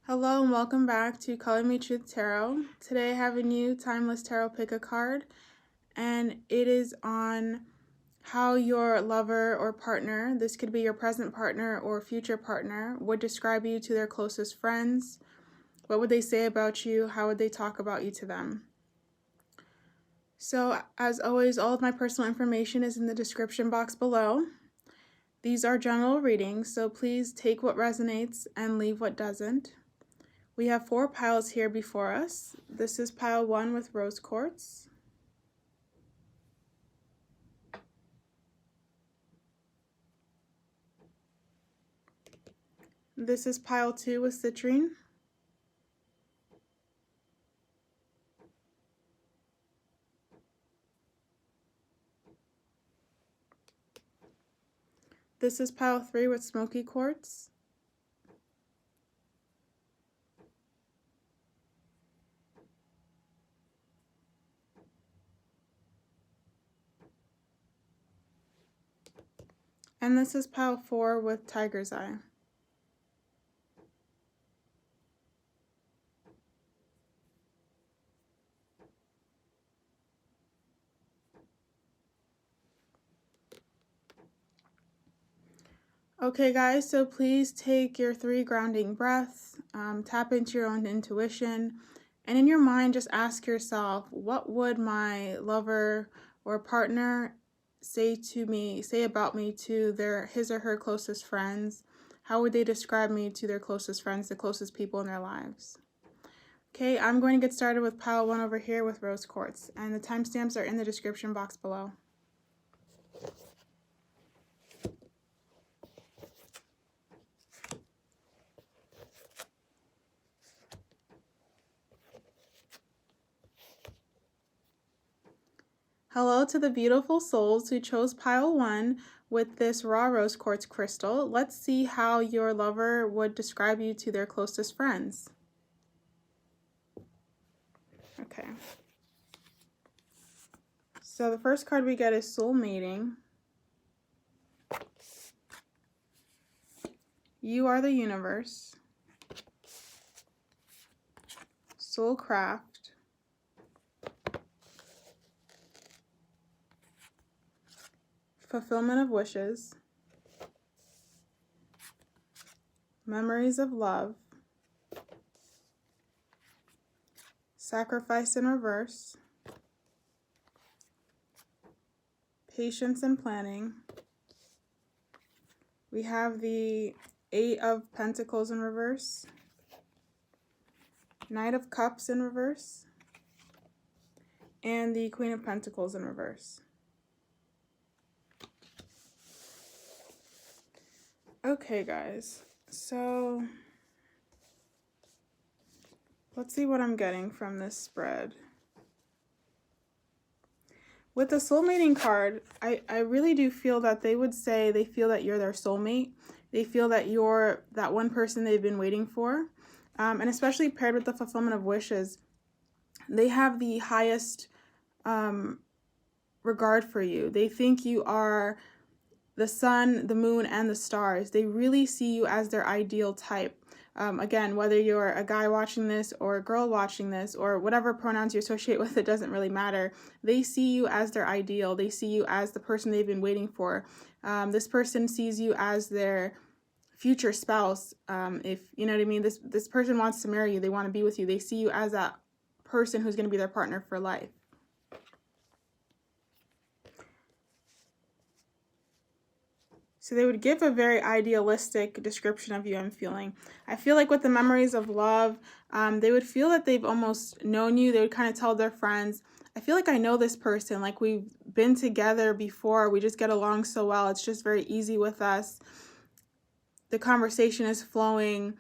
Hello and welcome back to Colormetruth Tarot. Today I have a new Timeless Tarot pick a card, and it is on how your lover or partner, this could be your present partner or future partner, would describe you to their closest friends. What would they say about you? How would they talk about you to them? So as always, all of my personal information is in the description box below. These are general readings, so please take what resonates and leave what doesn't. We have 4 piles here before us. This is pile 1 with rose quartz. This is pile 2 with citrine. This is pile 3 with smoky quartz. And this is pile 4 with tiger's eye. Okay guys, so please take your 3 grounding breaths, tap into your own intuition, and in your mind just ask yourself, what would my lover or partner say about me to his or her closest friends? How would they describe me to their closest friends, the closest people in their lives? Okay, I'm going to get started with pile 1 over here with rose quartz, and the timestamps are in the description box below. Hello to the beautiful souls who chose pile 1 with this raw rose quartz crystal. Let's see how your lover would describe you to their closest friends. Okay. So the first card we get is soul mating. You are the universe. Soul craft. Fulfillment of wishes. Memories of love. Sacrifice in reverse. Patience and planning. We have the 8 of Pentacles in reverse. Knight of Cups in reverse. And the Queen of Pentacles in reverse. Okay, guys, so let's see what I'm getting from this spread. With the soulmating card, I really do feel that they would say they feel that you're their soulmate. They feel that you're that one person they've been waiting for. And especially paired with the fulfillment of wishes, they have the highest regard for you. They think you are the sun, the moon, and the stars. They really see you as their ideal type. Again, whether you're a guy watching this or a girl watching this or whatever pronouns you associate with, it doesn't really matter. They see you as their ideal. They see you as the person they've been waiting for. This person sees you as their future spouse. If you know what I mean, this person wants to marry you. They want to be with you. They see you as that person who's going to be their partner for life. So they would give a very idealistic description of you, I'm feeling. I feel like with the memories of love, they would feel that they've almost known you. They would kind of tell their friends, I feel like I know this person. Like we've been together before. We just get along so well. It's just very easy with us. The conversation is flowing.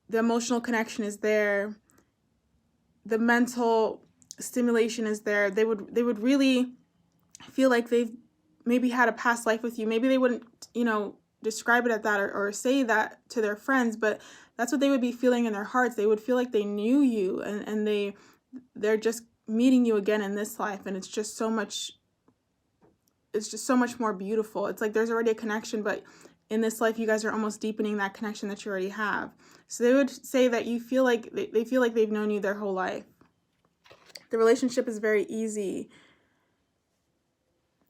The emotional connection is there. The mental stimulation is there. They would really feel like they've maybe had a past life with you. Maybe they wouldn't, describe it at that or say that to their friends, but that's what they would be feeling in their hearts. They would feel like they knew you and they're just meeting you again in this life, and it's just so much more beautiful. It's like there's already a connection, but in this life, you guys are almost deepening that connection that you already have. So they would say that you feel like they feel like they've known you their whole life. The relationship is very easy.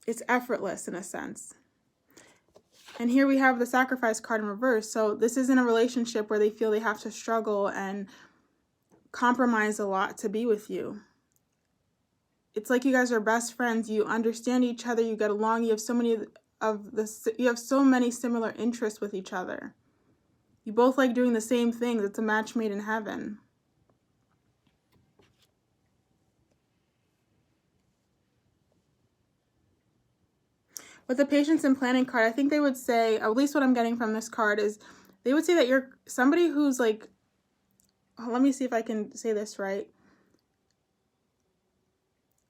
It's effortless in a sense. And here we have the sacrifice card in reverse. So this isn't a relationship where they feel they have to struggle and compromise a lot to be with you. It's like you guys are best friends. You understand each other. You get along. You have so many similar interests with each other. You both like doing the same things. It's a match made in heaven. With the patience and planning card, I think they would say, at least what I'm getting from this card is, they would say that you're somebody who's like, let me see if I can say this right.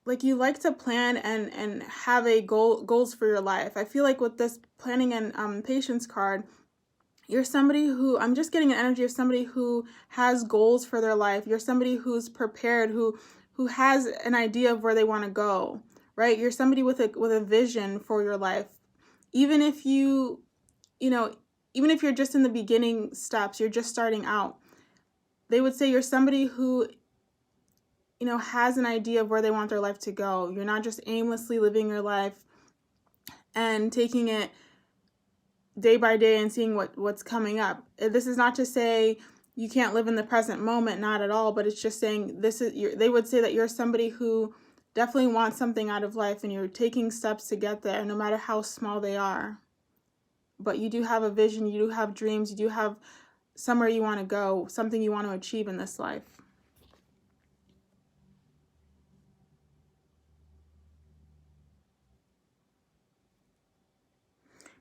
Like you like to plan and have goals for your life. I feel like with this planning and patience card, you're somebody who, I'm just getting an energy of somebody who has goals for their life. You're somebody who's prepared, who has an idea of where they want to go, right? You're somebody with a vision for your life. Even if even if you're just in the beginning steps, you're just starting out, they would say you're somebody who, has an idea of where they want their life to go. You're not just aimlessly living your life and taking it day by day and seeing what's coming up. This is not to say you can't live in the present moment, not at all, but it's just saying they would say that you're somebody who definitely wants something out of life and you're taking steps to get there, no matter how small they are. But you do have a vision, you do have dreams, you do have somewhere you want to go, something you want to achieve in this life.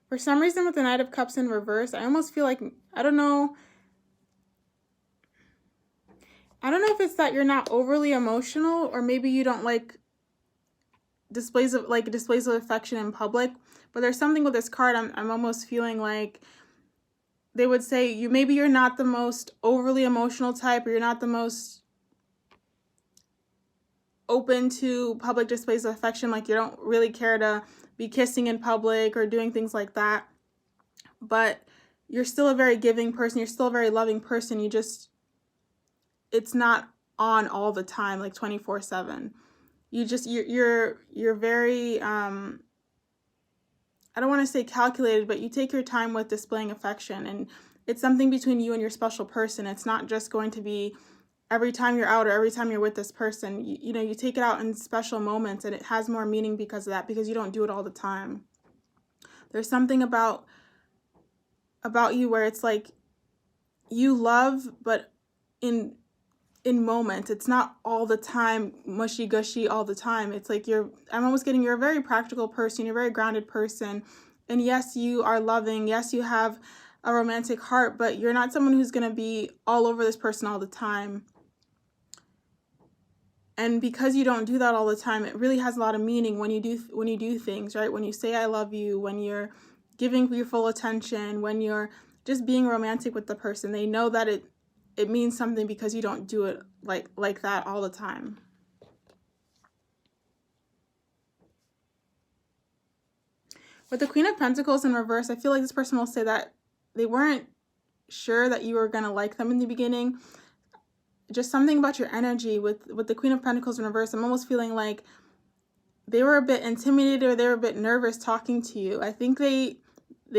For some reason with the Knight of Cups in reverse, I almost feel like, I don't know if it's that you're not overly emotional, or maybe you don't like displays of affection in public, but there's something with this card, I'm almost feeling like they would say you're not the most overly emotional type, or you're not the most open to public displays of affection, like you don't really care to be kissing in public or doing things like that, but you're still a very giving person, you're still a very loving person. It's not on all the time, like 24/7. You're very I don't want to say calculated, but you take your time with displaying affection, and it's something between you and your special person. It's not just going to be every time you're out or every time you're with this person. You take it out in special moments, and it has more meaning because of that, because you don't do it all the time. There's something about you where it's like you love, but in moments. It's not all the time mushy gushy all the time. It's like you're a very practical person, you're a very grounded person, and yes, you are loving, yes, you have a romantic heart, but you're not someone who's going to be all over this person all the time. And because you don't do that all the time, it really has a lot of meaning when you do things, right? When you say I love you, when you're giving your full attention, when you're just being romantic with the person, they know that it means something because you don't do it like that all the time. With the Queen of Pentacles in reverse, I feel like this person will say that they weren't sure that you were going to like them in the beginning. Just something about your energy with the Queen of Pentacles in reverse. I'm almost feeling like they were a bit intimidated, or they were a bit nervous talking to you. I think they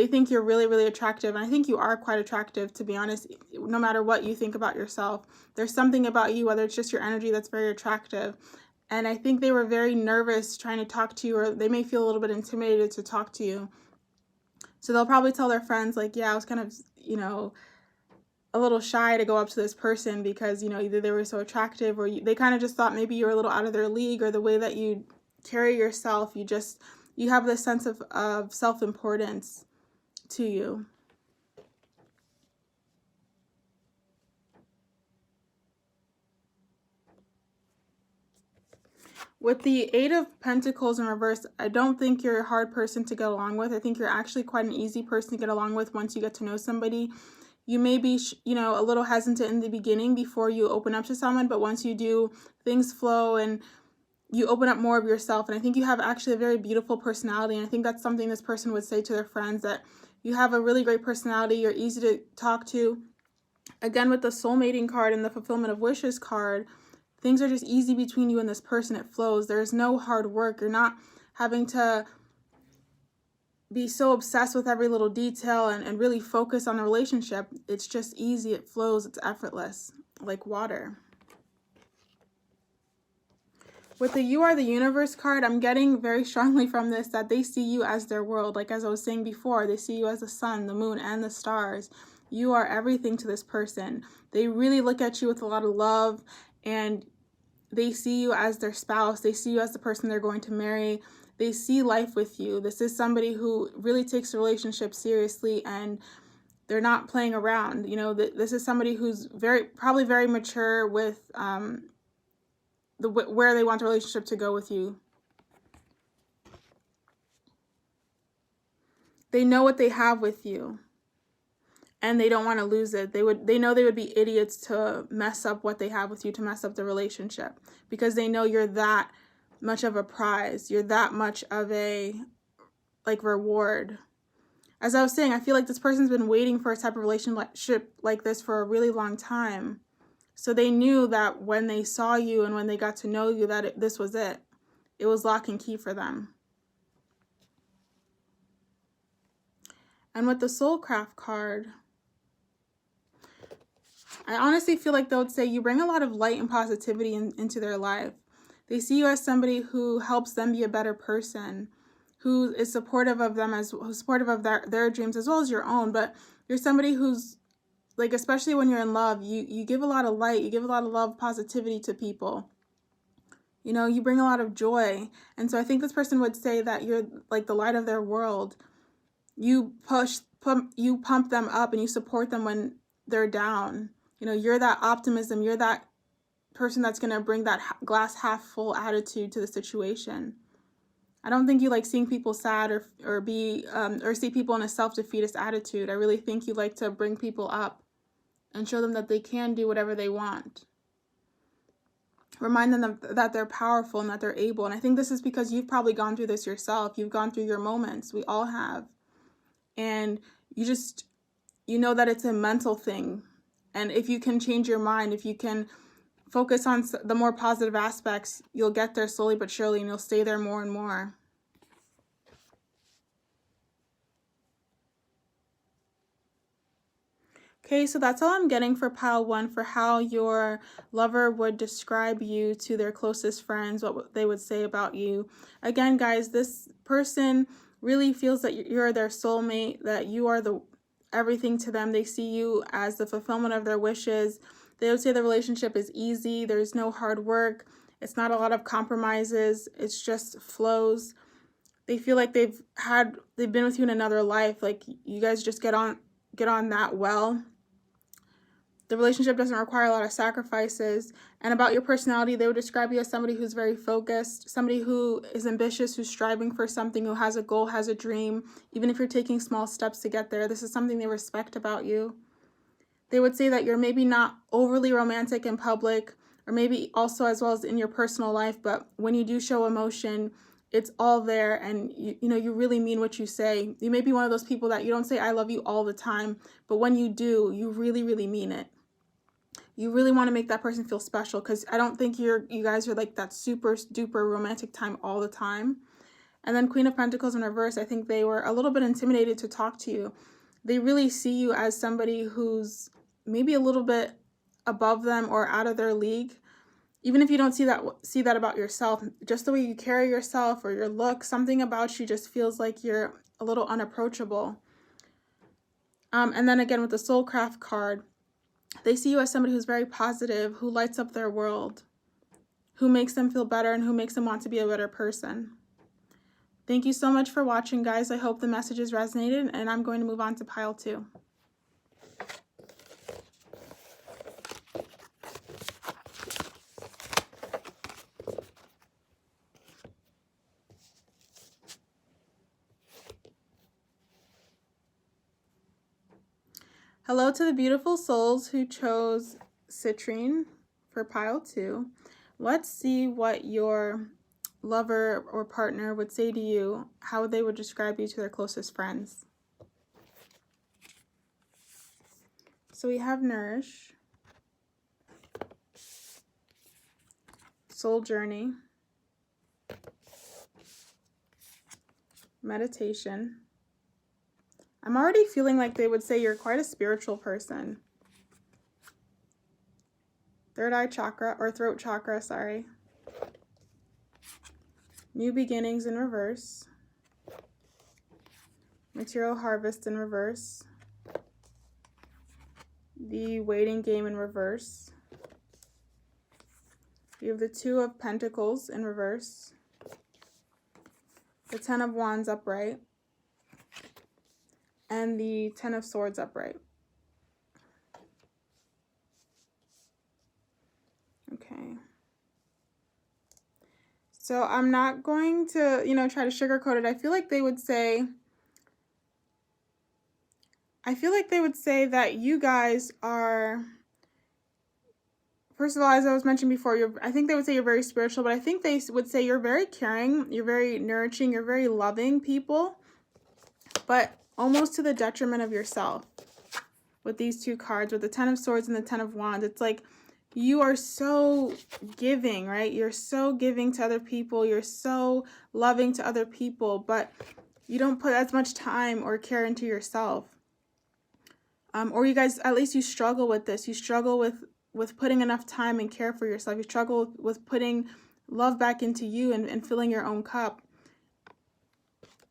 think you're really, really attractive, and I think you are quite attractive, to be honest. No matter what you think about yourself, there's something about you, whether it's just your energy, that's very attractive. And I think they were very nervous trying to talk to you, or they may feel a little bit intimidated to talk to you. So they'll probably tell their friends, like, yeah, I was kind of, a little shy to go up to this person because, either they were so attractive, or they kind of just thought maybe you were a little out of their league, or the way that you carry yourself, you have this sense of self-importance to you. With the Eight of Pentacles in reverse, I don't think you're a hard person to get along with. I think you're actually quite an easy person to get along with once you get to know somebody. You may be, a little hesitant in the beginning before you open up to someone, but once you do, things flow and you open up more of yourself. And I think you have actually a very beautiful personality, and I think that's something this person would say to their friends, that You have a really great personality. You're easy to talk to. Again, with the soulmating card and the fulfillment of wishes card, things are just easy between you and this person. It flows. There's no hard work. You're not having to be so obsessed with every little detail and really focus on the relationship. It's just easy. It flows. It's effortless, like water. With the You Are the Universe card, I'm getting very strongly from this that they see you as their world. Like as I was saying before, they see you as the sun, the moon, and the stars. You are everything to this person. They really look at you with a lot of love, and they see you as their spouse. They see you as the person they're going to marry. They see life with you. This is somebody who really takes the relationship seriously, and they're not playing around. You know, this is somebody who's probably very mature with where they want the relationship to go with you. They know what they have with you, and they don't want to lose it. They know they would be idiots to mess up what they have with you, to mess up the relationship, because they know you're that much of a prize. You're that much of a reward. As I was saying, I feel like this person's been waiting for a type of relationship like this for a really long time. So they knew that when they saw you and when they got to know you, that this was it. It was lock and key for them. And with the Soulcraft card, I honestly feel like they would say you bring a lot of light and positivity into their life. They see you as somebody who helps them be a better person, who is supportive of them, who's supportive of their dreams as well as your own. But you're somebody who's, like, especially when you're in love, you give a lot of light, you give a lot of love, positivity to people. You know, you bring a lot of joy. And so I think this person would say that you're like the light of their world. You pump them up, and you support them when they're down. You know, you're that optimism. You're that person that's going to bring that glass half full attitude to the situation. I don't think you like seeing people sad or see people in a self-defeatist attitude. I really think you like to bring people up and show them that they can do whatever they want. Remind them that they're powerful and that they're able. And I think this is because you've probably gone through this yourself. You've gone through your moments. We all have. And you know that it's a mental thing. And if you can change your mind, if you can focus on the more positive aspects, you'll get there slowly but surely, and you'll stay there more and more. Okay, so that's all I'm getting for pile 1 for how your lover would describe you to their closest friends, what they would say about you. Again, guys, this person really feels that you're their soulmate, that you are everything to them. They see you as the fulfillment of their wishes. They would say the relationship is easy. There's no hard work. It's not a lot of compromises. It's just flows. They feel like they've been with you in another life. Like you guys just get on that well. The relationship doesn't require a lot of sacrifices. And about your personality, they would describe you as somebody who's very focused, somebody who is ambitious, who's striving for something, who has a goal, has a dream. Even if you're taking small steps to get there, this is something they respect about you. They would say that you're maybe not overly romantic in public, or maybe also as well as in your personal life, but when you do show emotion, it's all there, and you really mean what you say. You may be one of those people that you don't say I love you all the time, but when you do, you really, really mean it. You really want to make that person feel special, because I don't think you guys are like that super duper romantic time all the time. And then Queen of Pentacles in reverse, I think they were a little bit intimidated to talk to you. They really see you as somebody who's maybe a little bit above them or out of their league. Even if you don't see that about yourself, just the way you carry yourself or your look, something about you just feels like you're a little unapproachable. And then again with the Soulcraft card, they see you as somebody who's very positive, who lights up their world, who makes them feel better, and who makes them want to be a better person. Thank you so much for watching, guys. I hope the messages resonated, and I'm going to move on to pile 2. Hello to the beautiful souls who chose citrine for pile 2. Let's see what your lover or partner would say to you, how they would describe you to their closest friends. So we have nourish, soul journey, meditation. I'm already feeling like they would say you're quite a spiritual person. Third eye chakra, or throat chakra, sorry. New beginnings in reverse. Material harvest in reverse. The waiting game in reverse. You have the Two of Pentacles in reverse. The Ten of Wands upright. And the Ten of Swords upright. Okay. So I'm not going to, try to sugarcoat it. I feel like they would say that you guys are, first of all, as I was mentioning before, I think they would say you're very spiritual, but I think they would say you're very caring, you're very nurturing, you're very loving people, but almost to the detriment of yourself. With these two cards, with the Ten of Swords and the Ten of Wands, it's like you are so giving, right? You're so giving to other people. You're so loving to other people, but you don't put as much time or care into yourself. Or you guys, at least you struggle with this. You struggle with putting enough time and care for yourself. You struggle with putting love back into you and filling your own cup.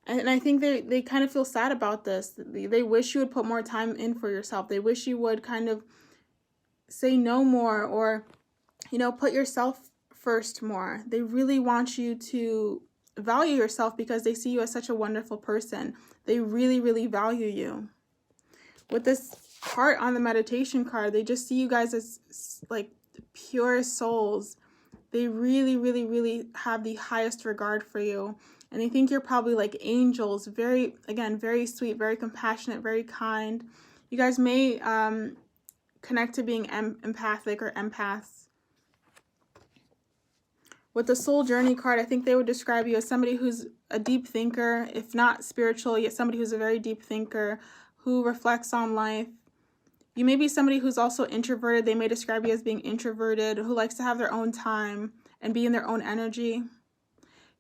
And I think they kind of feel sad about this. They wish you would put more time in for yourself. They wish you would kind of say no more, or, put yourself first more. They really want you to value yourself because they see you as such a wonderful person. They really, really value you. With this heart on the meditation card, they just see you guys as like pure souls. They really, really, really have the highest regard for you. And they think you're probably like angels, very sweet, very compassionate, very kind. You guys may connect to being empathic or empaths. With the soul journey card, I think they would describe you as somebody who's a deep thinker, if not spiritual, yet somebody who's a very deep thinker, who reflects on life. You may be somebody who's also introverted. They may describe you as being introverted, who likes to have their own time and be in their own energy.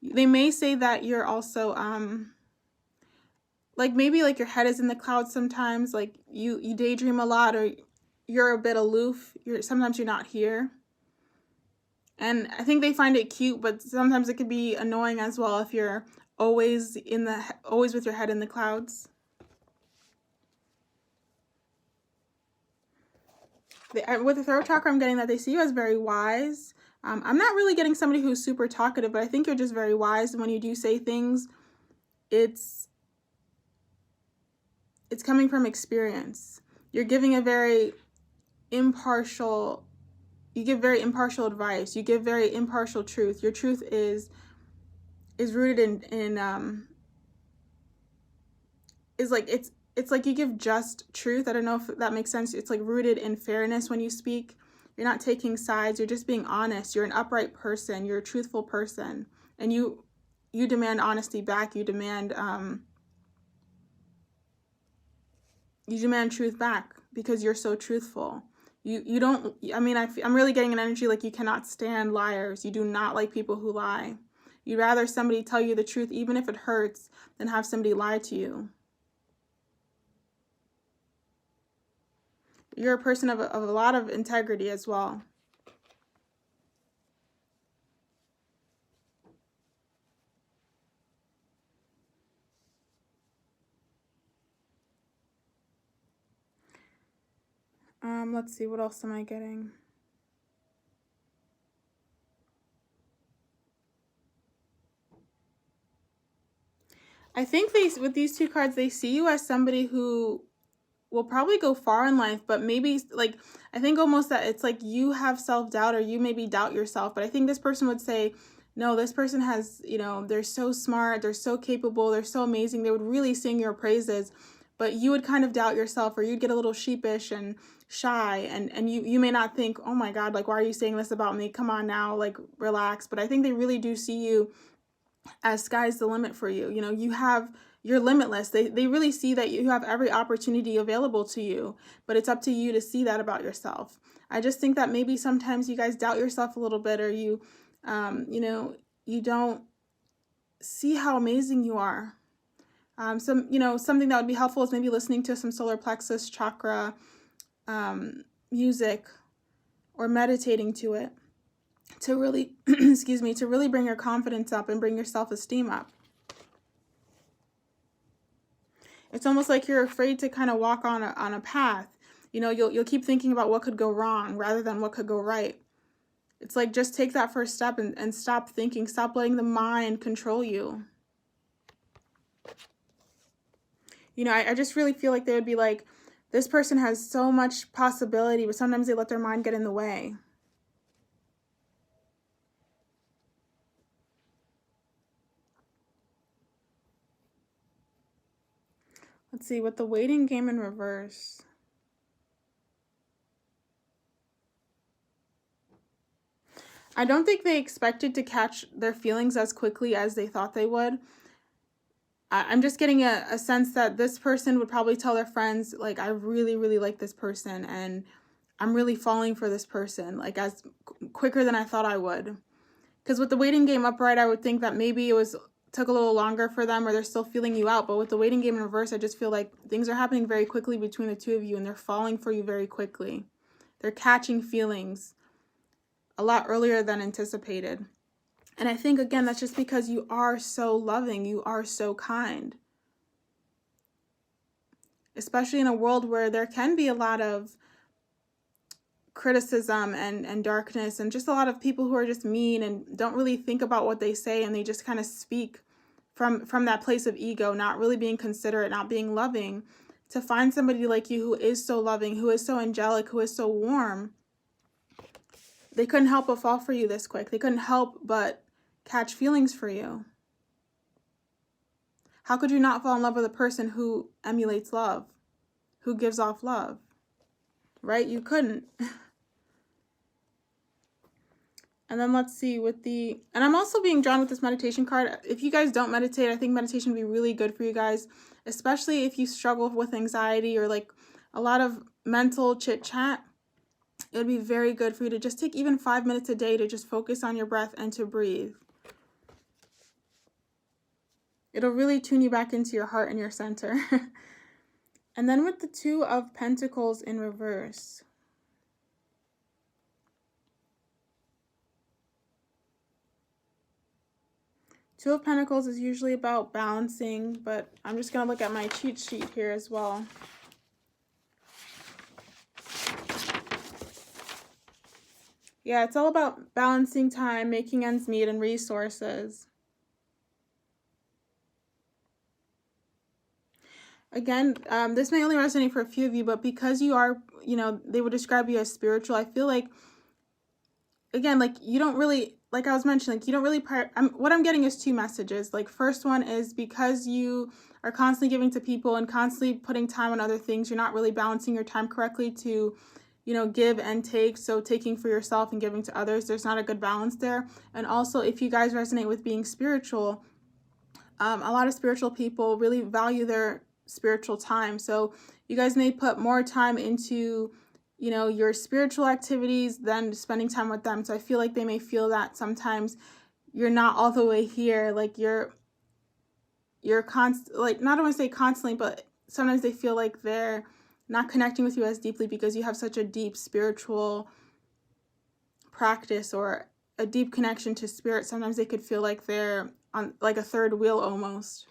They may say that you're also, maybe your head is in the clouds sometimes, like you daydream a lot, or you're a bit aloof. Sometimes you're not here. And I think they find it cute, but sometimes it could be annoying as well if you're always with your head in the clouds. With the throat chakra, I'm getting that they see you as very wise. I'm not really getting somebody who's super talkative, but I think you're just very wise. And when you do say things, it's coming from experience. You're giving a very impartial, you give very impartial advice. You give very impartial truth. Your truth is rooted in it's like you give just truth. I don't know if that makes sense. It's like rooted in fairness when you speak. You're not taking sides. You're just being honest. You're an upright person. You're a truthful person. And you demand honesty back. You demand truth back because you're so truthful. You don't, I'm really getting an energy like you cannot stand liars. You do not like people who lie. You'd rather somebody tell you the truth, even if it hurts, than have somebody lie to you. You're a person of a lot of integrity as well. Let's see, what else am I getting? I think with these two cards, they see you as somebody who will probably go far in life, but maybe I think almost that it's like you have self-doubt, or you maybe doubt yourself. But I think this person would say, no, this person has, they're so smart, they're so capable, they're so amazing. They would really sing your praises, but you would kind of doubt yourself, or you'd get a little sheepish and shy, and you may not think, oh my God, why are you saying this about me? Come on now, relax. But I think they really do see you as sky's the limit for you. You you're limitless. They really see that you have every opportunity available to you, but it's up to you to see that about yourself. I just think that maybe sometimes you guys doubt yourself a little bit, or you don't see how amazing you are. Something that would be helpful is maybe listening to some solar plexus chakra music, or meditating to it, to really, to really bring your confidence up and bring your self-esteem up. It's almost like you're afraid to kind of walk on a path. You'll keep thinking about what could go wrong rather than what could go right. It's like, just take that first step and stop thinking, stop letting the mind control you. I just really feel like they would be like, this person has so much possibility, but sometimes they let their mind get in the way. Let's see, with the waiting game in reverse. I don't think they expected to catch their feelings as quickly as they thought they would. I'm just getting a sense that this person would probably tell their friends, like, I really, really like this person, and I'm really falling for this person, like, as quicker than I thought I would. Because with the waiting game upright, I would think that maybe took a little longer for them, or they're still feeling you out. But with the waiting game in reverse, I just feel like things are happening very quickly between the two of you, and they're falling for you very quickly. They're catching feelings a lot earlier than anticipated. And I think, again, that's just because you are so loving, you are so kind. Especially in a world where there can be a lot of criticism and darkness, and just a lot of people who are just mean and don't really think about what they say, and they just kind of speak from that place of ego, not really being considerate, not being loving. To find somebody like you who is so loving, who is so angelic, who is so warm, they couldn't help but fall for you this quick. They couldn't help but catch feelings for you. How could you not fall in love with a person who emulates love, who gives off love? Right? You couldn't. And then let's see and I'm also being drawn with this meditation card. If you guys don't meditate, I think meditation would be really good for you guys, especially if you struggle with anxiety or like a lot of mental chit chat. It would be very good for you to just take even 5 minutes a day to just focus on your breath and to breathe. It'll really tune you back into your heart and your center. And then with the Two of Pentacles in reverse. Two of Pentacles is usually about balancing, but I'm just going to look at my cheat sheet here as well. Yeah, it's all about balancing time, making ends meet, and resources. Again, this may only resonate for a few of you, but because you are, they would describe you as spiritual, I feel like, again, like, you don't really, like I was mentioning, like, you don't really, what I'm getting is two messages. Like, first one is because you are constantly giving to people and constantly putting time on other things, you're not really balancing your time correctly to, give and take. So taking for yourself and giving to others, there's not a good balance there. And also, if you guys resonate with being spiritual, a lot of spiritual people really value their spiritual time. So you guys may put more time into, your spiritual activities than spending time with them. So I feel like they may feel that sometimes you're not all the way here. Like you're like, not want to say constantly, but sometimes they feel like they're not connecting with you as deeply because you have such a deep spiritual practice or a deep connection to spirit. Sometimes they could feel like they're on like a third wheel almost.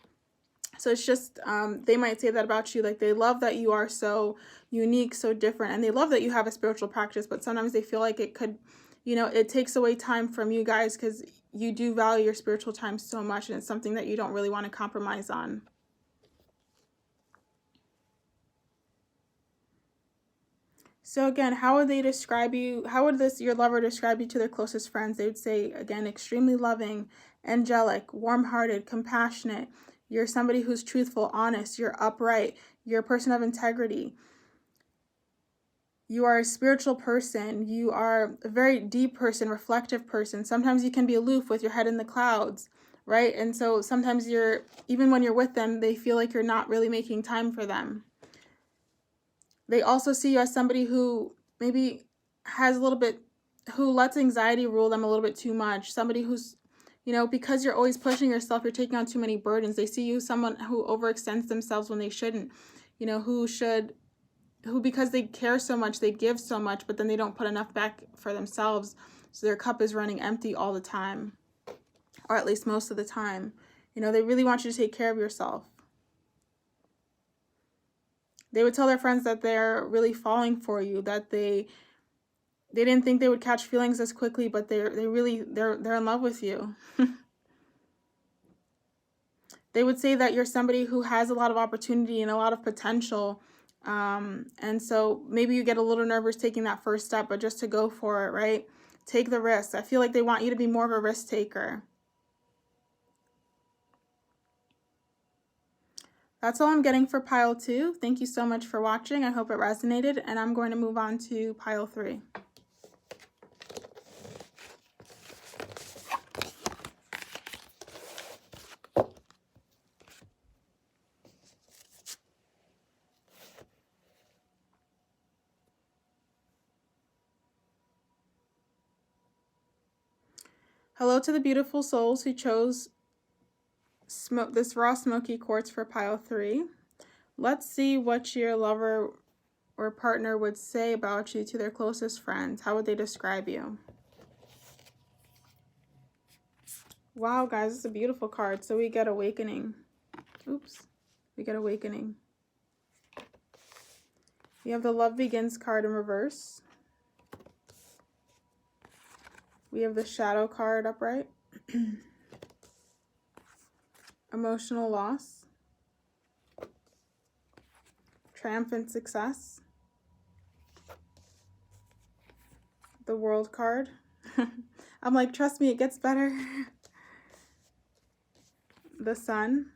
So it's just, they might say that about you. Like, they love that you are so unique, so different, and they love that you have a spiritual practice, but sometimes they feel like it could, it takes away time from you guys because you do value your spiritual time so much, and it's something that you don't really want to compromise on. So again, how would they describe you? How would your lover describe you to their closest friends? They would say, again, extremely loving, angelic, warm-hearted, compassionate. You're somebody who's truthful, honest, you're upright, you're a person of integrity. You are a spiritual person. You are a very deep person, reflective person. Sometimes you can be aloof with your head in the clouds, right? And so sometimes even when you're with them, they feel like you're not really making time for them. They also see you as somebody who maybe has a little bit, who lets anxiety rule them a little bit too much. Somebody who's, because you're always pushing yourself, you're taking on too many burdens. They see you someone who overextends themselves when they shouldn't, who because they care so much, they give so much, but then they don't put enough back for themselves. So their cup is running empty all the time, or at least most of the time. They really want you to take care of yourself. They would tell their friends that they're really falling for you, that they didn't think they would catch feelings as quickly, but they're in love with you. They would say that you're somebody who has a lot of opportunity and a lot of potential. And so maybe you get a little nervous taking that first step, but just to go for it, right? Take the risk. I feel like they want you to be more of a risk taker. That's all I'm getting for pile 2. Thank you so much for watching. I hope it resonated, and I'm going to move on to pile 3. Hello to the beautiful souls who chose this raw smoky quartz for pile 3. Let's see what your lover or partner would say about you to their closest friends. How would they describe you? Wow, guys, this is a beautiful card. So we get awakening. Oops. We get awakening. We have the Love Begins card in reverse. We have the Shadow card upright. Emotional loss. Triumphant success. The World card. I'm like, trust me, it gets better. The Sun.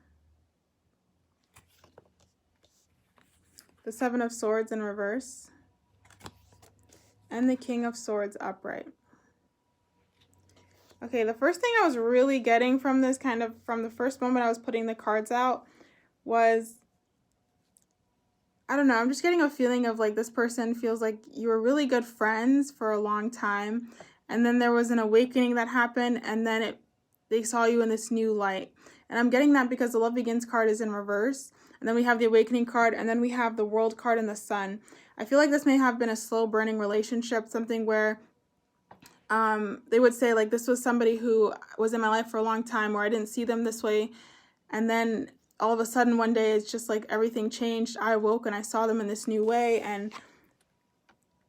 The Seven of Swords in reverse. And the King of Swords upright. Okay, the first thing I was really getting from this, from the first moment I was putting the cards out, was, I don't know, I'm just getting a feeling of like this person feels like you were really good friends for a long time, and then there was an awakening that happened, and then they saw you in this new light. And I'm getting that because the Love Begins card is in reverse, and then we have the Awakening card, and then we have the World card and the Sun. I feel like this may have been a slow burning relationship, something where they would say like this was somebody who was in my life for a long time, or I didn't see them this way, and then all of a sudden one day it's just like everything changed. I awoke and I saw them in this new way, and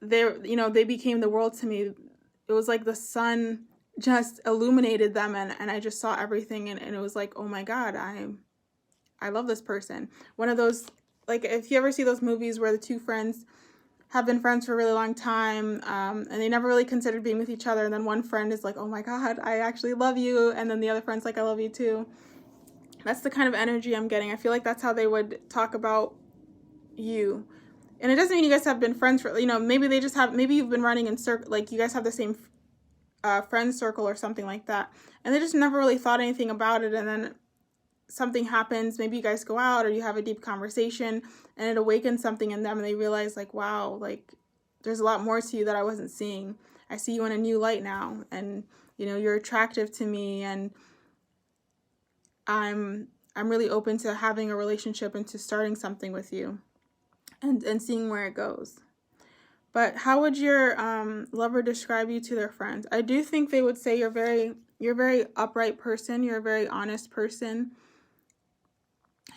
they became the world to me. It was like the sun just illuminated them, and I just saw everything, and it was like, oh my God, I love this person. One of those, like if you ever see those movies where the two friends have been friends for a really long time, and they never really considered being with each other, and then one friend is like, oh my God, I actually love you, and then the other friend's like, I love you too. That's the kind of energy I'm getting. I feel like that's how they would talk about you. And it doesn't mean you guys have been friends for, maybe they just have, maybe you've been running in circle, like you guys have the same friend circle or something like that, and they just never really thought anything about it, and then something happens, maybe you guys go out or you have a deep conversation, and it awakens something in them, and they realize like, wow, like there's a lot more to you that I wasn't seeing. I see you in a new light now, and you're attractive to me, and I'm really open to having a relationship and to starting something with you, and seeing where it goes. But how would your lover describe you to their friends? I do think they would say you're a very upright person, you're a very honest person.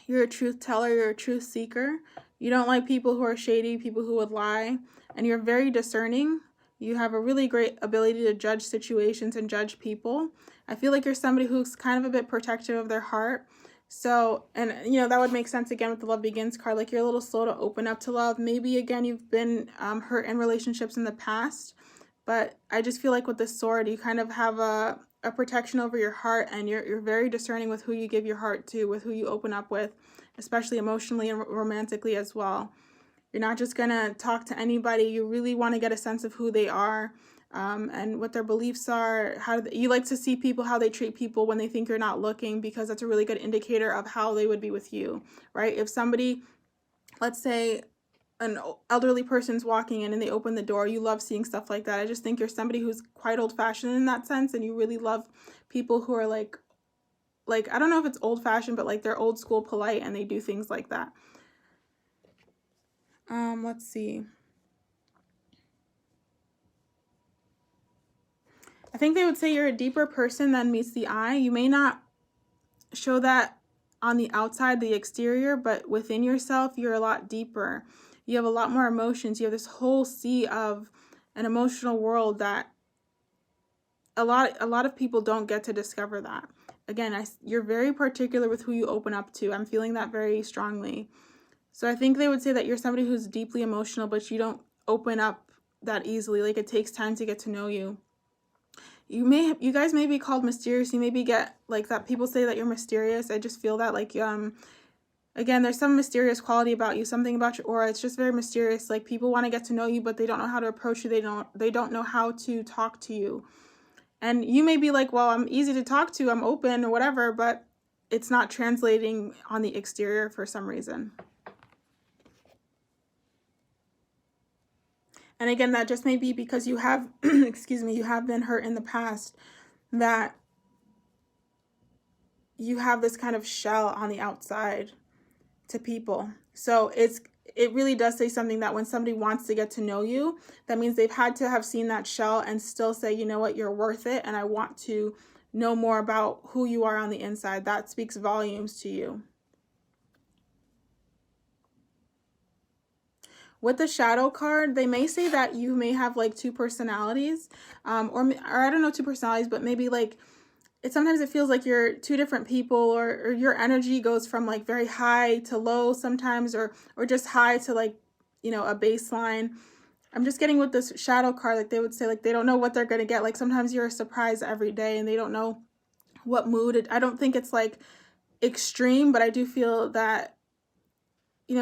You're a truth teller, you're a truth seeker. You don't like people who are shady, people who would lie, and you're very discerning. You have a really great ability to judge situations and judge people. I feel like you're somebody who's kind of a bit protective of their heart. So, and that would make sense again with the Love Begins card. Like you're a little slow to open up to love. Maybe again, you've been hurt in relationships in the past, but I just feel like with the sword, you kind of have a protection over your heart, and you're very discerning with who you give your heart to, with who you open up with, especially emotionally and romantically as well. You're not just going to talk to anybody. You really want to get a sense of who they are, and what their beliefs are. You like to see people, how they treat people when they think you're not looking, because that's a really good indicator of how they would be with you, right? If somebody, let's say an elderly person's walking in and they open the door, you love seeing stuff like that. I just think you're somebody who's quite old-fashioned in that sense, and you really love people who are like I don't know if it's old-fashioned, but like they're old school polite and they do things like that. Let's see. I think they would say you're a deeper person than meets the eye. You may not show that on the outside, the exterior, but within yourself, you're a lot deeper. You have a lot more emotions. You have this whole sea of an emotional world that a lot of people don't get to discover that. Again, you're very particular with who you open up to. I'm feeling that very strongly. So I think they would say that you're somebody who's deeply emotional, but you don't open up that easily. Like, it takes time to get to know you. You guys may be called mysterious. You maybe get like that. People say that you're mysterious. I just feel that like, again, there's some mysterious quality about you, something about your aura. It's just very mysterious. Like, people want to get to know you, but they don't know how to approach you. They don't know how to talk to you. And you may be like, well, I'm easy to talk to, I'm open or whatever, but it's not translating on the exterior for some reason. And again, that just may be because you have, excuse me, you have been hurt in the past, that you have this kind of shell on the outside to people. So it really does say something that when somebody wants to get to know you, that means they've had to have seen that shell and still say, you know what, you're worth it, and I want to know more about who you are on the inside. That speaks volumes to you. With the shadow card, they may say that you may have like two personalities, or I don't know, two personalities, but maybe like sometimes it feels like you're two different people, or your energy goes from like very high to low sometimes, or just high to like, a baseline. I'm just getting with this shadow card, like they would say, like they don't know what they're going to get. Like sometimes you're a surprise every day and they don't know what mood. I don't think it's like extreme, but I do feel that,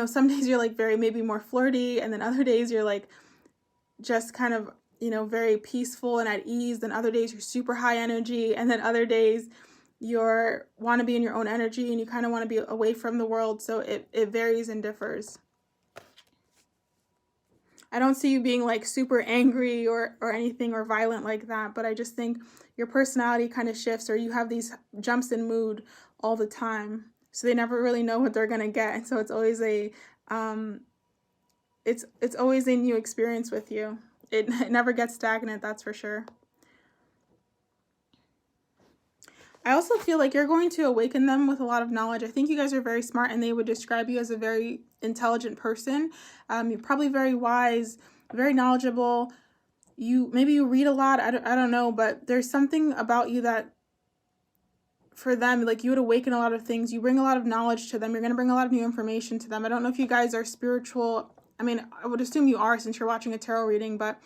some days you're like maybe more flirty, and then other days you're like just kind of, very peaceful and at ease. Then other days you're super high energy, and then other days you're want to be in your own energy and you kind of want to be away from the world. So it varies and differs. I don't see you being like super angry or anything or violent like that, but I just think your personality kind of shifts, or you have these jumps in mood all the time. So they never really know what they're going to get. And so it's always it's always a new experience with you. It never gets stagnant, that's for sure. I also feel like you're going to awaken them with a lot of knowledge. I think you guys are very smart, and they would describe you as a very intelligent person. You're probably very wise, very knowledgeable. Maybe you read a lot. I don't know, but there's something about you that for them, like you would awaken a lot of things. You bring a lot of knowledge to them. You're going to bring a lot of new information to them. I don't know if you guys are spiritual. I mean, I would assume you are since you're watching a tarot reading, but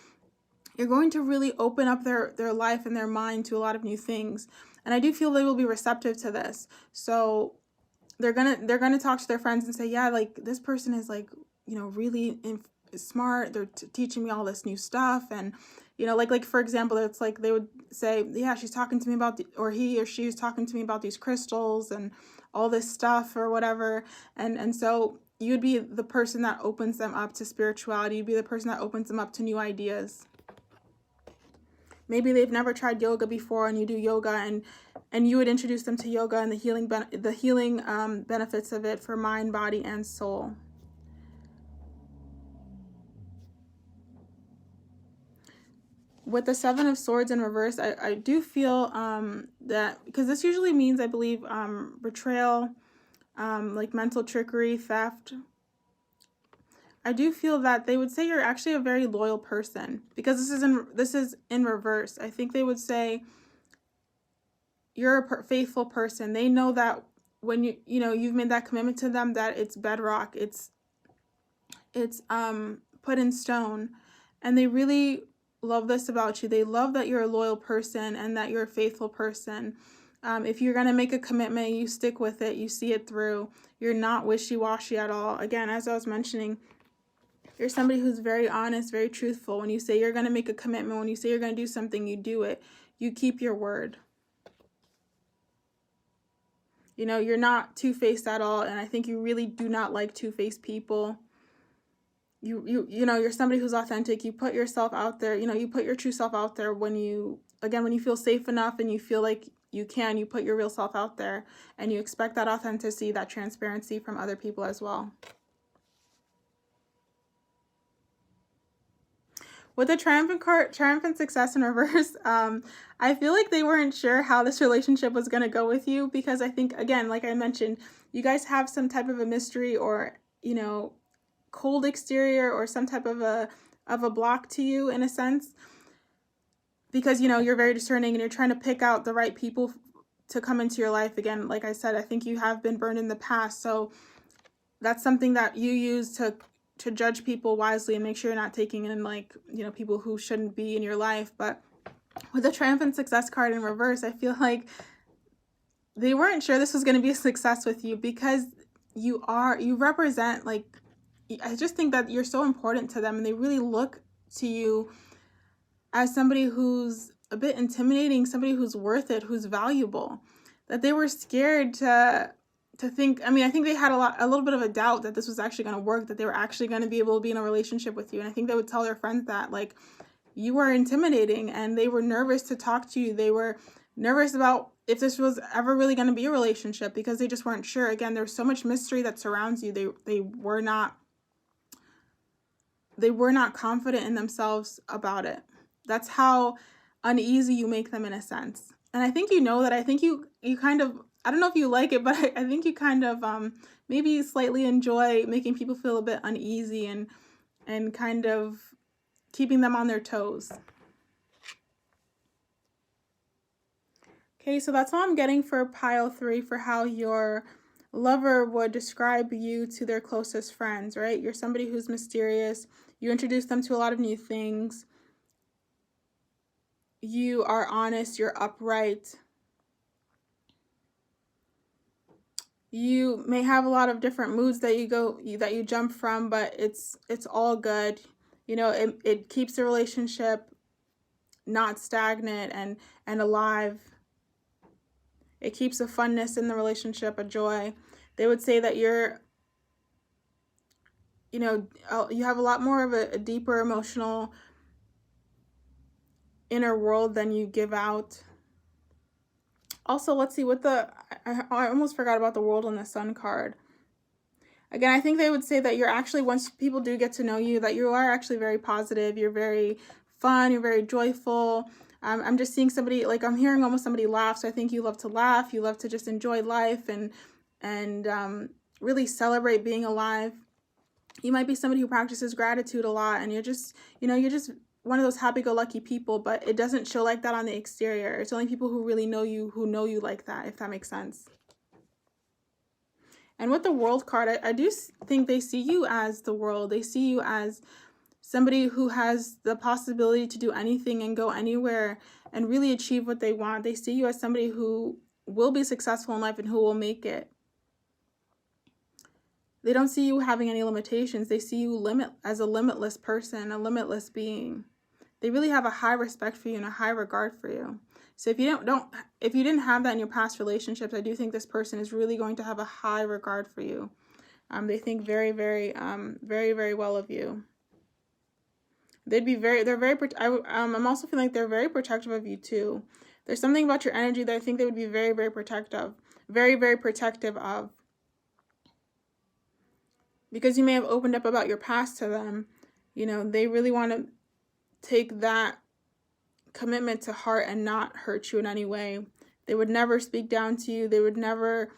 you're going to really open up their life and their mind to a lot of new things. And I do feel they will be receptive to this. So they're gonna talk to their friends and say, yeah, like this person is like, really smart. They're teaching me all this new stuff. And, like for example, it's like they would say, yeah, she's talking to me about, or he or she is talking to me about these crystals and all this stuff or whatever. And so you'd be the person that opens them up to spirituality. You'd be the person that opens them up to new ideas. Maybe they've never tried yoga before, and you do yoga, and you would introduce them to yoga and the healing benefits of it for mind, body, and soul. With the Seven of Swords in reverse, I do feel that, because this usually means, I believe, betrayal, like mental trickery, theft. I do feel that they would say you're actually a very loyal person, because this is in reverse. I think they would say you're a faithful person. They know that when you've made that commitment to them, that it's bedrock. It's put in stone, and they really love this about you. They love that you're a loyal person and that you're a faithful person. If you're going to make a commitment, you stick with it. You see it through. You're not wishy-washy at all. Again, as I was mentioning, You're somebody who's very honest, very truthful. When you say you're going to make a commitment, when you say you're going to do something, you do it. You keep your word. You know, you're not two-faced at all, and I think you really do not like two-faced people. You know, you're somebody who's authentic. You put yourself out there. You know, you put your true self out there when you feel safe enough and you feel like you put your real self out there, and you expect that authenticity, that transparency from other people as well. With the triumphant success in reverse, I feel like they weren't sure how this relationship was going to go with you, because I think, again, like I mentioned, you guys have some type of a mystery or, you know, cold exterior or some type of a block to you in a sense, because, you know, you're very discerning and you're trying to pick out the right people to come into your life. Again, like I said, I think you have been burned in the past, so that's something that you use to judge people wisely and make sure you're not taking in, like, you know, people who shouldn't be in your life. But with the triumphant success card in reverse, I feel like they weren't sure this was going to be a success with you, because you represent, like, I just think that you're so important to them, and they really look to you as somebody who's a bit intimidating, somebody who's worth it, who's valuable, that they were scared to think. I mean, I think they had a little bit of a doubt that this was actually going to work, that they were actually going to be able to be in a relationship with you. And I think they would tell their friends that, like, you are intimidating, and they were nervous to talk to you. They were nervous about if this was ever really going to be a relationship, because they just weren't sure. Again, there's so much mystery that surrounds you. They were not confident in themselves about it. That's how uneasy you make them in a sense. And I think you know that. I think you kind of, I don't know if you like it, but I think you kind of maybe slightly enjoy making people feel a bit uneasy and kind of keeping them on their toes. Okay, so that's all I'm getting for pile 3 for how your lover would describe you to their closest friends, right? You're somebody who's mysterious. You introduce them to a lot of new things. You are honest. You're upright. You may have a lot of different moods that you jump from, but it's all good. You know, it keeps the relationship not stagnant and alive. It keeps a funness in the relationship, a joy. They would say that you're, you know, you have a lot more of a deeper emotional inner world than you give out. Also, let's see what I almost forgot about the World and the Sun card. Again, I think they would say that you're actually, once people do get to know you, that you are actually very positive. You're very fun. You're very joyful. I'm just seeing somebody, like, I'm hearing almost somebody laugh. So I think you love to laugh. You love to just enjoy life and really celebrate being alive. You might be somebody who practices gratitude a lot, and you're just, you know, you're just one of those happy-go-lucky people, but it doesn't show like that on the exterior. It's only people who really know you who know you like that, if that makes sense. And with the World card, I do think they see you as the world. They see you as somebody who has the possibility to do anything and go anywhere and really achieve what they want. They see you as somebody who will be successful in life and who will make it. They don't see you having any limitations. They see you as a limitless person, a limitless being. They really have a high respect for you and a high regard for you. So if you didn't have that in your past relationships, I do think this person is really going to have a high regard for you. They think very, very, very, very well of you. I'm also feeling like they're very protective of you too. There's something about your energy that I think they would be very, very protective of. Because you may have opened up about your past to them. You know, they really want to take that commitment to heart and not hurt you in any way. They would never speak down to you. They would never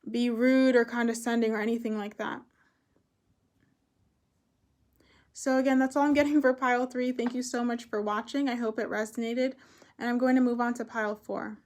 be rude or condescending or anything like that. So again, that's all I'm getting for pile 3. Thank you so much for watching. I hope it resonated. And I'm going to move on to pile 4.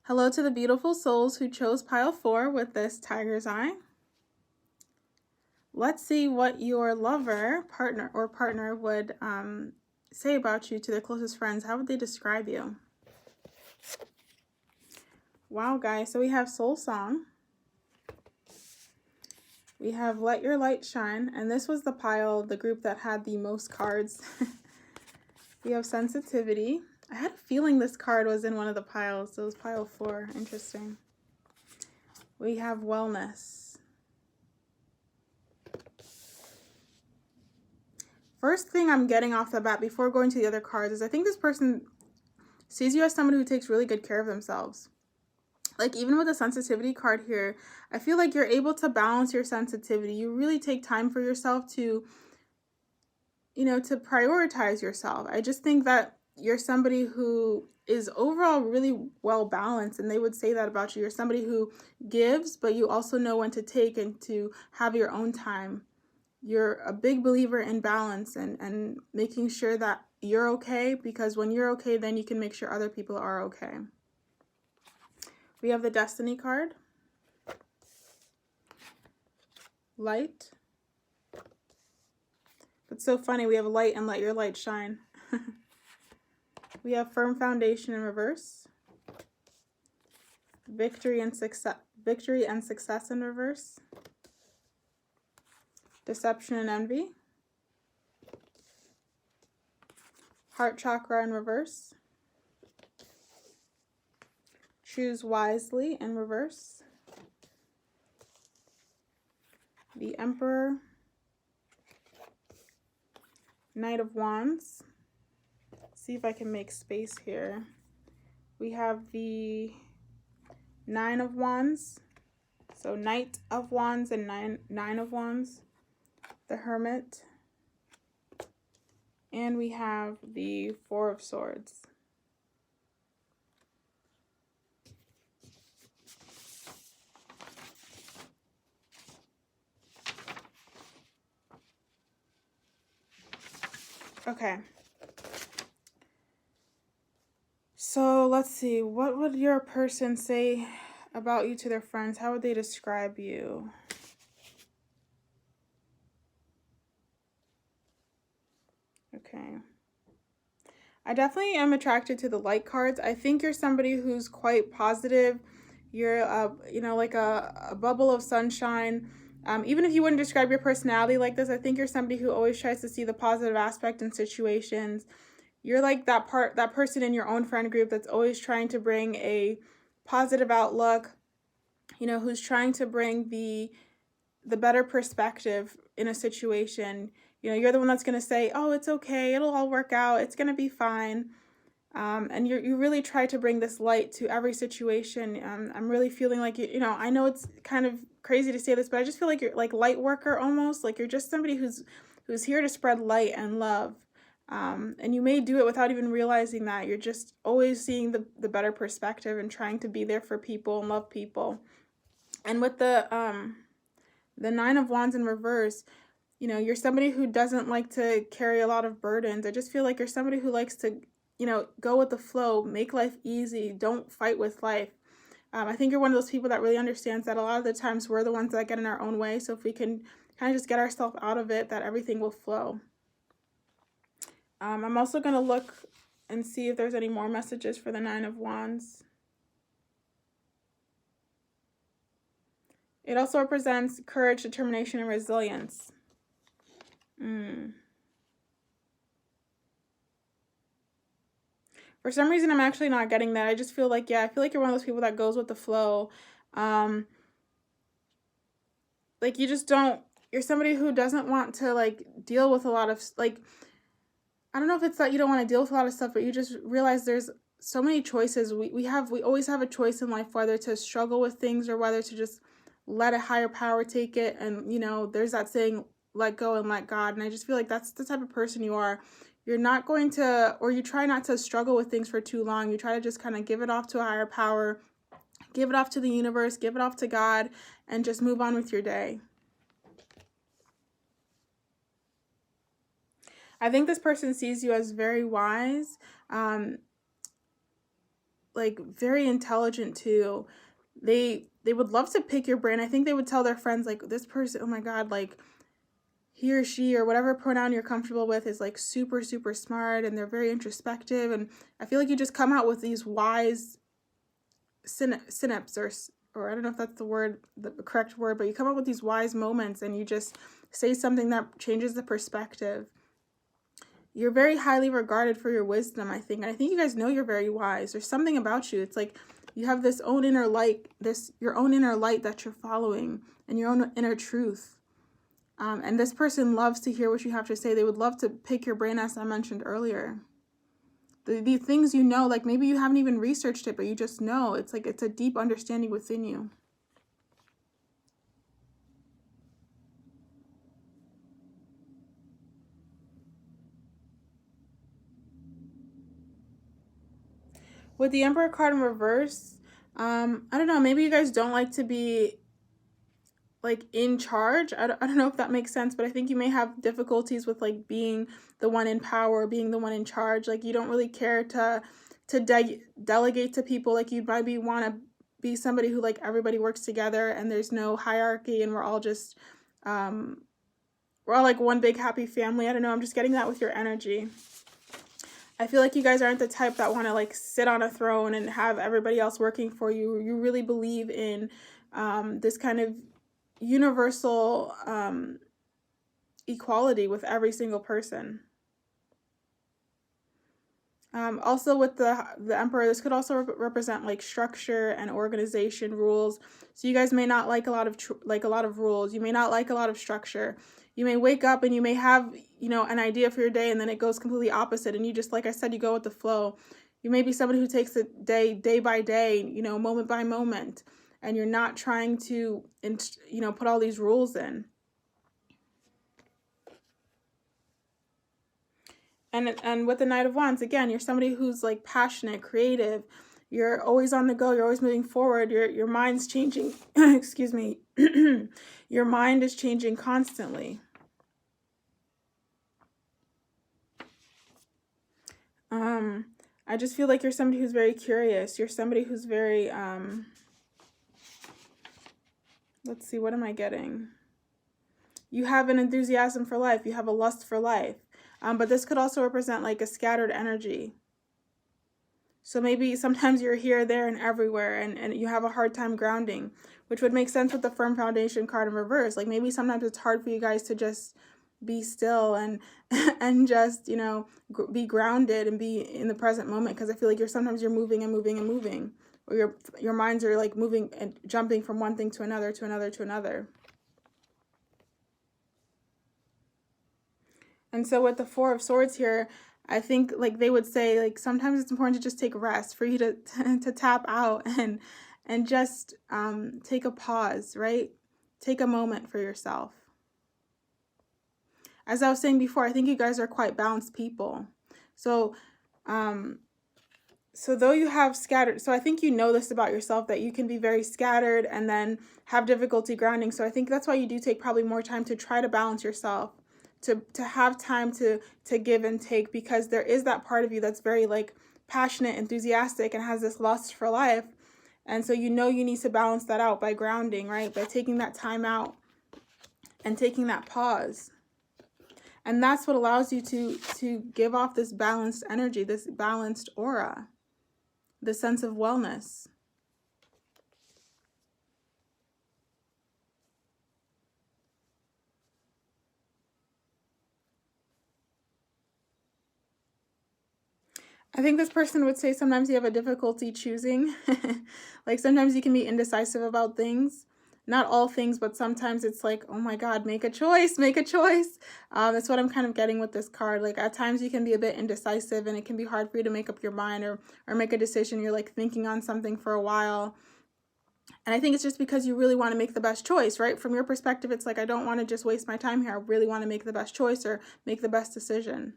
Hello to the beautiful souls who chose pile 4 with this tiger's eye. Let's see what your lover, partner would say about you to their closest friends. How would they describe you? Wow, guys. So we have Soul Song. We have Let Your Light Shine. And this was the pile, the group that had the most cards. We have Sensitivity. I had a feeling this card was in one of the piles. So it was pile 4. Interesting. We have Wellness. First thing I'm getting off the bat before going to the other cards is I think this person sees you as somebody who takes really good care of themselves. Like even with the Sensitivity card here, I feel like you're able to balance your sensitivity. You really take time for yourself to, to prioritize yourself. I just think that you're somebody who is overall really well balanced, and they would say that about you. You're somebody who gives, but you also know when to take and to have your own time. You're a big believer in balance and making sure that you're okay, because when you're okay, then you can make sure other people are okay. We have the Destiny card. Light. It's so funny. We have light and Let Your Light Shine. We have Firm Foundation in reverse. Victory and success in reverse. Deception and Envy. Heart Chakra in reverse. Choose Wisely in reverse. The Emperor. Knight of Wands. Let's see if I can make space here. We have the Nine of Wands. So Knight of Wands and Nine of Wands. The Hermit. And we have the Four of Swords. Okay. So let's see. What would your person say about you to their friends? How would they describe you? Okay. I definitely am attracted to the light cards. I think you're somebody who's quite positive. You're, like a bubble of sunshine. Even if you wouldn't describe your personality like this, I think you're somebody who always tries to see the positive aspect in situations. You're like that person in your own friend group that's always trying to bring a positive outlook, who's trying to bring the better perspective in a situation. You're the one that's going to say, oh, it's okay, it'll all work out, it's going to be fine. And you really try to bring this light to every situation. I'm really feeling like, I know it's kind of crazy to say this, but I just feel like you're like light worker almost. Like you're just somebody who's here to spread light and love. And you may do it without even realizing that. You're just always seeing the better perspective and trying to be there for people and love people. And with the Nine of Wands in reverse, you're somebody who doesn't like to carry a lot of burdens. I just feel like you're somebody who likes to, go with the flow, make life easy, don't fight with life. I think you're one of those people that really understands that a lot of the times we're the ones that get in our own way. So if we can kind of just get ourselves out of it, that everything will flow. I'm also going to look and see if there's any more messages for the Nine of Wands. It also represents courage, determination, and resilience. For some reason, I'm actually not getting that. I just feel like, I feel like you're one of those people that goes with the flow. Like you're somebody who doesn't want to like deal with a lot of I don't know if it's that you don't want to deal with a lot of stuff, but you just realize there's so many choices. We always have a choice in life, whether to struggle with things or whether to just let a higher power take it. And, there's that saying, let go and let God. And I just feel like that's the type of person you are. You're not going to, or you try not to struggle with things for too long. You try to just kind of give it off to a higher power, give it off to the universe, give it off to God, and just move on with your day. I think this person sees you as very wise. like very intelligent too. They would love to pick your brain. I think they would tell their friends like, this person, oh my God, like he or she or whatever pronoun you're comfortable with is like super, super smart, and they're very introspective. And I feel like you just come out with these wise synapse, or I don't know if that's the correct word, but you come up with these wise moments and you just say something that changes the perspective. You're very highly regarded for your wisdom, I think. And I think you guys know you're very wise. There's something about you. It's like you have this own inner light, your own inner light that you're following, and your own inner truth. And this person loves to hear what you have to say. They would love to pick your brain, as I mentioned earlier. The things you know, like maybe you haven't even researched it, but you just know. It's like it's a deep understanding within you. With the Emperor card in reverse, I don't know, maybe you guys don't like to be like in charge. I don't know if that makes sense, but I think you may have difficulties with like being the one in power, being the one in charge. Like you don't really care to delegate to people. Like you might want to be somebody who like everybody works together and there's no hierarchy and we're all just we're all like one big happy family. I don't know, I'm just getting that with your energy. I feel like you guys aren't the type that want to like sit on a throne and have everybody else working for you. You really believe in this kind of universal equality with every single person. Also with the Emperor, this could also represent like structure and organization, rules. So you guys may not like a lot of rules. You may not like a lot of structure. You may wake up and you may have, an idea for your day and then it goes completely opposite. And you just, like I said, you go with the flow. You may be somebody who takes it day by day, moment by moment. And you're not trying to, put all these rules in. And with the Knight of Wands, again, you're somebody who's like passionate, creative. You're always on the go. You're always moving forward. Your mind's changing. Excuse me. Your mind is changing constantly. I just feel like you're somebody who's very curious. You're somebody who's very, let's see, what am I getting? You have an enthusiasm for life. You have a lust for life. But this could also represent like a scattered energy. So maybe sometimes you're here, there, and everywhere, and you have a hard time grounding, which would make sense with the Firm Foundation card in reverse. Like maybe sometimes it's hard for you guys to just be still and just, be grounded and be in the present moment, because I feel like sometimes you're moving and moving and moving, or your minds are like moving and jumping from one thing to another, to another, to another. And so with the Four of Swords here, I think like they would say like sometimes it's important to just take rest, for you to tap out and just take a pause, right? Take a moment for yourself. As I was saying before, I think you guys are quite balanced people. So though you have scattered, so I think you know this about yourself, that you can be very scattered and then have difficulty grounding. So I think that's why you do take probably more time to try to balance yourself, to have time to give and take, because there is that part of you that's very like passionate, enthusiastic, and has this lust for life. And so you need to balance that out by grounding, right? By taking that time out and taking that pause. And that's what allows you to give off this balanced energy, this balanced aura, the sense of wellness. I think this person would say sometimes you have a difficulty choosing. Like sometimes you can be indecisive about things. Not all things, but sometimes it's like, oh my God, make a choice, make a choice. That's what I'm kind of getting with this card. Like at times you can be a bit indecisive and it can be hard for you to make up your mind or make a decision. You're like thinking on something for a while. And I think it's just because you really want to make the best choice, right? From your perspective, it's like, I don't want to just waste my time here. I really want to make the best choice or make the best decision.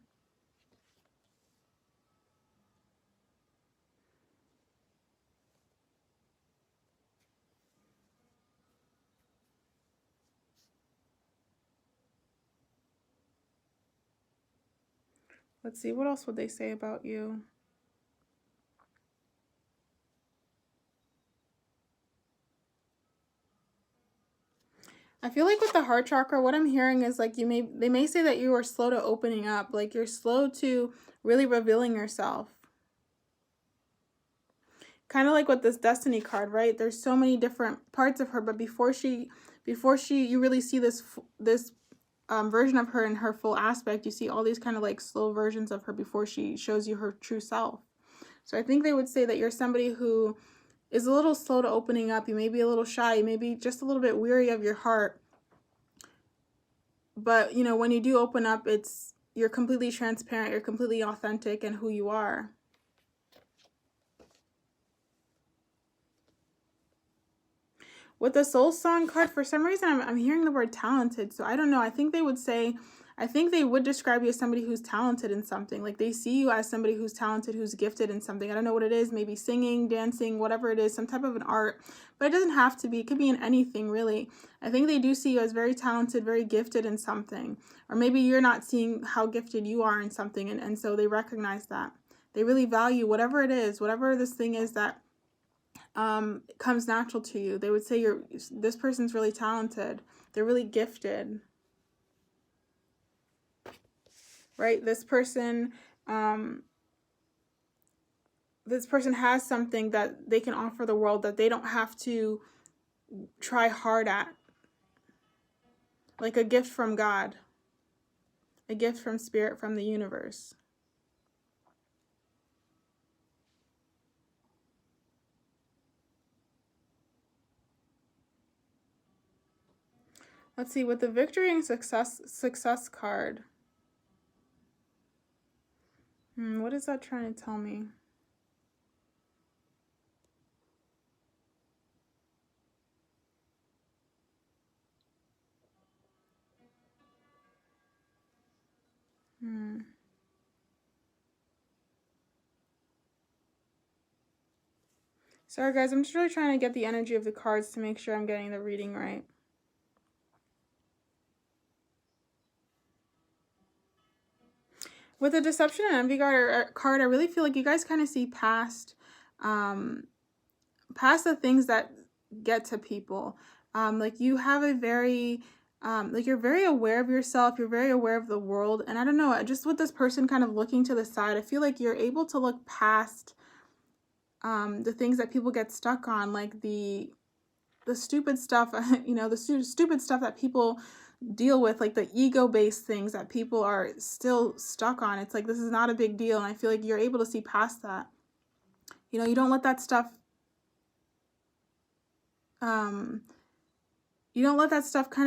Let's see, what else would they say about you? I feel like with the heart chakra, what I'm hearing is like they may say that you are slow to opening up, like you're slow to really revealing yourself. Kind of like with this destiny card, right? There's so many different parts of her, but before you really see this version of her in her full aspect, you see all these kind of like slow versions of her before she shows you her true self. So I think they would say that you're somebody who is a little slow to opening up. You may be a little shy, you may be just a little bit weary of your heart. But, you know, when you do open up, you're completely transparent, you're completely authentic in who you are. With the soul song card, for some reason, I'm hearing the word talented. So I don't know. I think they would describe you as somebody who's talented in something. Like they see you as somebody who's talented, who's gifted in something. I don't know what it is. Maybe singing, dancing, whatever it is, some type of an art. But it doesn't have to be. It could be in anything, really. I think they do see you as very talented, very gifted in something. Or maybe you're not seeing how gifted you are in something. And so they recognize that. They really value whatever it is, whatever this thing is that comes natural to you. They would say this person's really talented. They're really gifted. Right? This person has something that they can offer the world that they don't have to try hard at. Like a gift from God. A gift from spirit, from the universe. Let's see, with the victory and success card. What is that trying to tell me? Sorry guys, I'm just really trying to get the energy of the cards to make sure I'm getting the reading right. With the deception and envy card, I really feel like you guys kind of see past the things that get to people. Like you have a very, like you're very aware of yourself, you're very aware of the world. And I don't know, just with this person kind of looking to the side, I feel like you're able to look past the things that people get stuck on, like the stupid stuff, you know, the stupid stuff that people deal with, like the ego-based things that people are still stuck on. It's like, this is not a big deal. And I feel like you're able to see past that. You know, you don't let that stuff, kind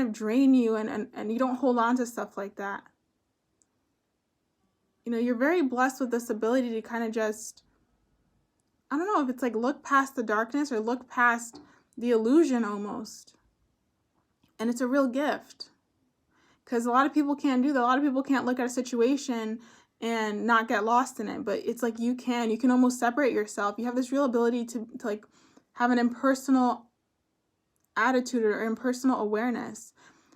of drain you, and you don't hold on to stuff like that. You know, you're very blessed with this ability to kind of just, I don't know if it's like look past the darkness or look past the illusion almost. And it's a real gift. Because a lot of people can't do that. A lot of people can't look at a situation and not get lost in it. But it's like you can almost separate yourself. You have this real ability to like have an impersonal attitude or impersonal awareness.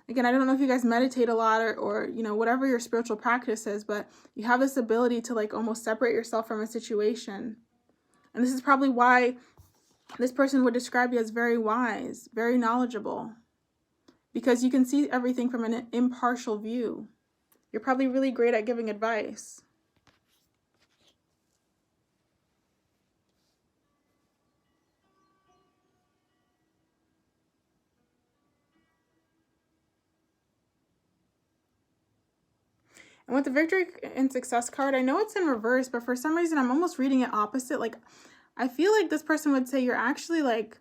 Again, I don't know if you guys meditate a lot or you know, whatever your spiritual practice is, but you have this ability to like almost separate yourself from a situation. And this is probably why this person would describe you as very wise, very knowledgeable. Because you can see everything from an impartial view. You're probably really great at giving advice. And with the victory and success card, I know it's in reverse, but for some reason I'm almost reading it opposite. Like, I feel like this person would say you're actually like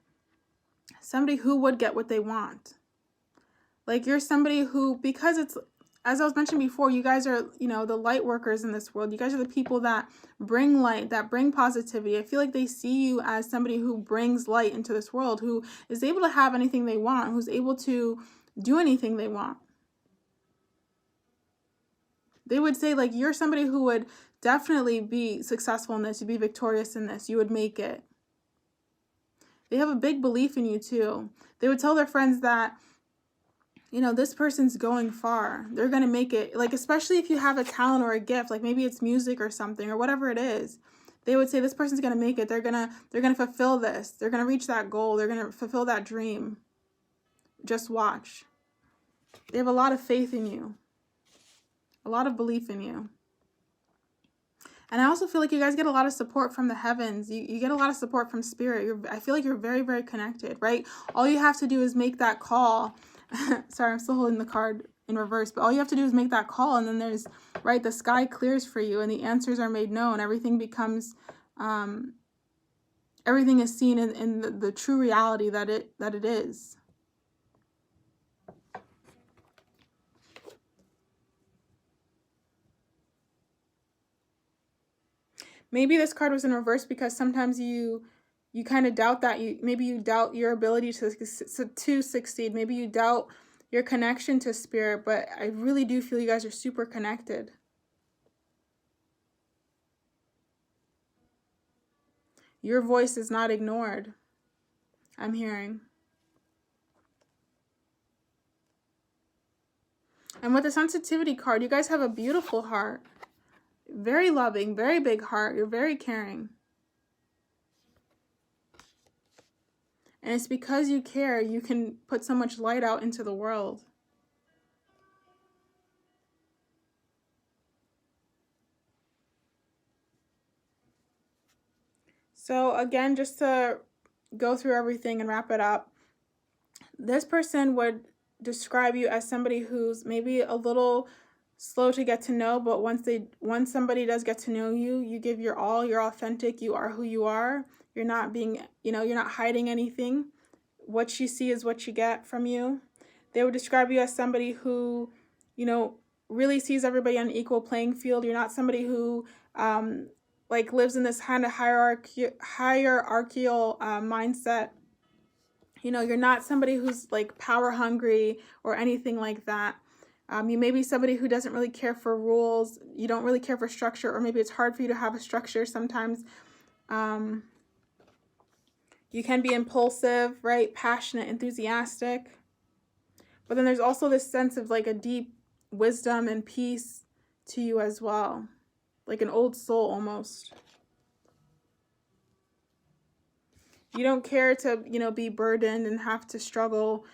somebody who would get what they want. Like you're somebody who, because it's, as I was mentioning before, you guys are, you know, the light workers in this world. You guys are the people that bring light, that bring positivity. I feel like they see you as somebody who brings light into this world, who is able to have anything they want, who's able to do anything they want. They would say like you're somebody who would definitely be successful in this. You'd be victorious in this. You would make it. They have a big belief in you too. They would tell their friends that, you know, this person's going far. They're going to make it. Like, especially if you have a talent or a gift, like maybe it's music or something or whatever it is. They would say this person's going to make it. They're going to fulfill this. They're going to reach that goal. They're going to fulfill that dream. Just watch. They have a lot of faith in you, a lot of belief in you. And I also feel like you guys get a lot of support from the heavens. You get a lot of support from spirit. I feel like you're very, very connected, right? All you have to do is make that call. Sorry, I'm still holding the card in reverse, but all you have to do is make that call, and then there's, right, the sky clears for you and the answers are made known. Everything becomes, everything is seen in the true reality that it is. Maybe this card was in reverse because sometimes you kind of doubt that. Maybe you doubt your ability to succeed. Maybe you doubt your connection to spirit, but I really do feel you guys are super connected. Your voice is not ignored, I'm hearing. And with the sensitivity card, you guys have a beautiful heart. Very loving, very big heart. You're very caring. And it's because you care, you can put so much light out into the world. So again, just to go through everything and wrap it up, this person would describe you as somebody who's maybe a little slow to get to know, but once somebody does get to know you, you give your all, you're authentic, you are who you are. You're not being, you're not hiding anything. What you see is what you get from you. They would describe you as somebody who, really sees everybody on an equal playing field. You're not somebody who lives in this kind of hierarchical mindset. You're not somebody who's like power hungry or anything like that. You may be somebody who doesn't really care for rules. You don't really care for structure, or maybe it's hard for you to have a structure sometimes. You can be impulsive, right? Passionate, enthusiastic. But then there's also this sense of like a deep wisdom and peace to you as well. Like an old soul almost. You don't care to, be burdened and have to struggle,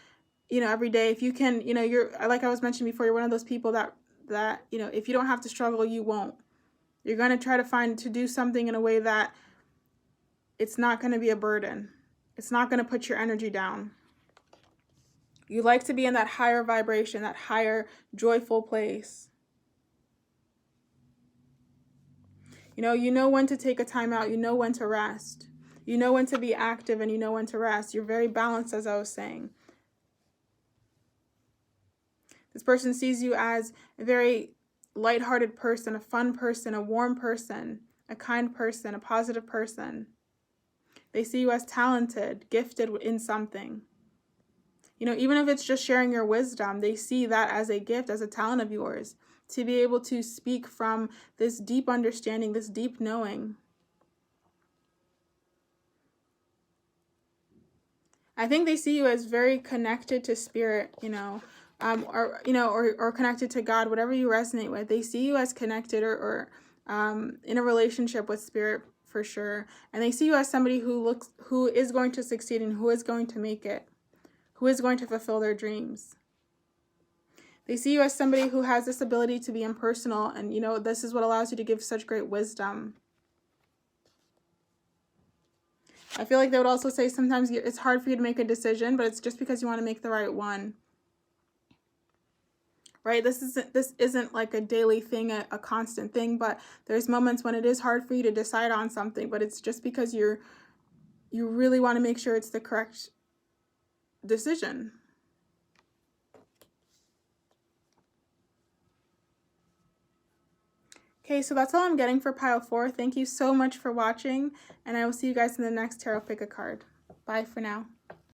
every day. If you can, you're, like I was mentioning before, you're one of those people that, if you don't have to struggle, you won't. You're going to try to do something in a way that it's not going to be a burden. It's not going to put your energy down. You like to be in that higher vibration, that higher joyful place. You know when to take a time out. You know when to rest. You know when to be active, and you know when to rest. You're very balanced, as I was saying. This person sees you as a very lighthearted person, a fun person, a warm person, a kind person, a positive person. They see you as talented, gifted in something. Even if it's just sharing your wisdom, they see that as a gift, as a talent of yours, to be able to speak from this deep understanding, this deep knowing. I think they see you as very connected to spirit, or connected to God, whatever you resonate with. They see you as connected or in a relationship with spirit for sure. And they see you as somebody who is going to succeed and who is going to make it, who is going to fulfill their dreams. They see you as somebody who has this ability to be impersonal, and this is what allows you to give such great wisdom. I feel like they would also say sometimes it's hard for you to make a decision, but it's just because you want to make the right one. Right? This isn't like a daily thing, a constant thing, but there's moments when it is hard for you to decide on something, but it's just because you really want to make sure it's the correct decision. Okay, so that's all I'm getting for pile 4. Thank you so much for watching, and I will see you guys in the next tarot pick a card. Bye for now.